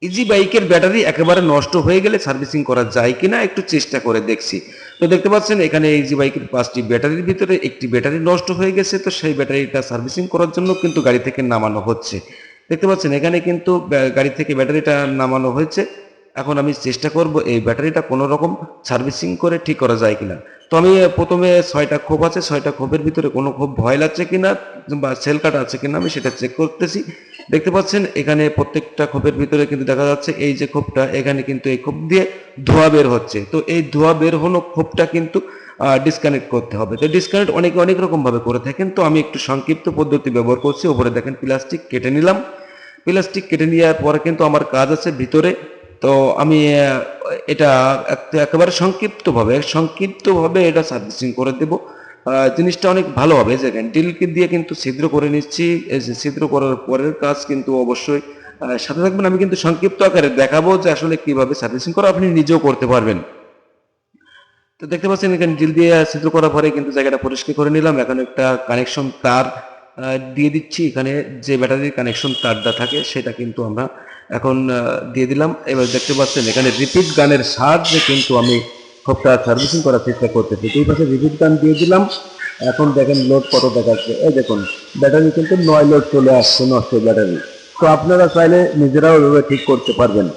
Easy বাইকের battery একেবারে নষ্ট হয়ে গেলে সার্ভিসিং করা যায় কিনা একটু চেষ্টা করে দেখছি। তো দেখতে পাচ্ছেন এখানে ইজি বাইকের 5টি ব্যাটারির ভিতরে একটি ব্যাটারি নষ্ট হয়ে গেছে, তো সেই ব্যাটারিটা সার্ভিসিং করার জন্য কিন্তু গাড়ি থেকে নামানো হচ্ছে। দেখতে পাচ্ছেন এখানে কিন্তু গাড়ি থেকে ব্যাটারিটা নামানো হয়েছে। এখন আমি চেষ্টা করব এই ব্যাটারিটা কোনো রকম সার্ভিসিং করে ঠিক করা যায় কিনা। তো আমি প্রথমে 6টা খোপ আছে, 6টা খোপের ভিতরে কোনো খোপ ভয়েল আছে কিনা বা সেল কাট আছে কিনা আমি সেটা চেক করতেছি। দেখতে পাচ্ছেন এখানে প্রত্যেকটা খোপের ভিতরে কিন্তু দেখা যাচ্ছে এই যে খোপটা, এখানে কিন্তু এই খোপ দিয়ে ধোঁয়া বের হচ্ছে। তো এই ধোঁয়া বের হলো খোপটা কিন্তু ডিসকানেক্ট করতে হবে। তো ডিসকানেক্ট অনেকে অনেক রকম ভাবে করে থাকেন, তো আমি একটু সংক্ষিপ্ত পদ্ধতি ব্যবহার করছি। উপরে দেখেন প্লাস্টিক কেটে নিলাম। প্লাস্টিক কেটে নেওয়ার পরে কিন্তু আমার কাজ আছে ভিতরে। তো আমি এটা একেবারে সংক্ষিপ্তভাবে এটা সার্ভিসিং করে দেব। জিনিসটা অনেক ভালো হবে। দেখেন ড্রিলকে দিয়ে কিন্তু ছিদ্র করে নিচ্ছি। এই যে ছিদ্র করার পরের কাজ কিন্তু অবশ্যই সাথে থাকবেন। আমি কিন্তু সংক্ষিপ্ত আকারে দেখাবো যে আসলে কিভাবে সার্ভিসিং করা আপনি নিজেও করতে পারবেন। তো দেখতে পাচ্ছেন এখানে ড্রিল দিয়ে ছিদ্র করার পরে কিন্তু জায়গাটা পরিষ্কার করে নিলাম। এখন একটা কানেকশন তার দিয়ে দিচ্ছি। এখানে যে ব্যাটারির কানেকশন তারটা থাকে সেটা কিন্তু আমরা এখন দিয়ে দিলাম। এবার দেখতে পাচ্ছেন এখানে রিপিট গানের সাহায্যে কিন্তু আমি খোপটা সার্ভিসিং করার চেষ্টা করতেছি। এই পাশে রিপিট গান দিয়ে দিলাম। এখন দেখেন লোড কত দেখাচ্ছে। এই দেখুন ব্যাটারি কিন্তু 9 লোড চলে আসছে, নষ্ট ব্যাটারি। তো আপনারা চাইলে নিজেরাও এভাবে ঠিক করতে পারবেন।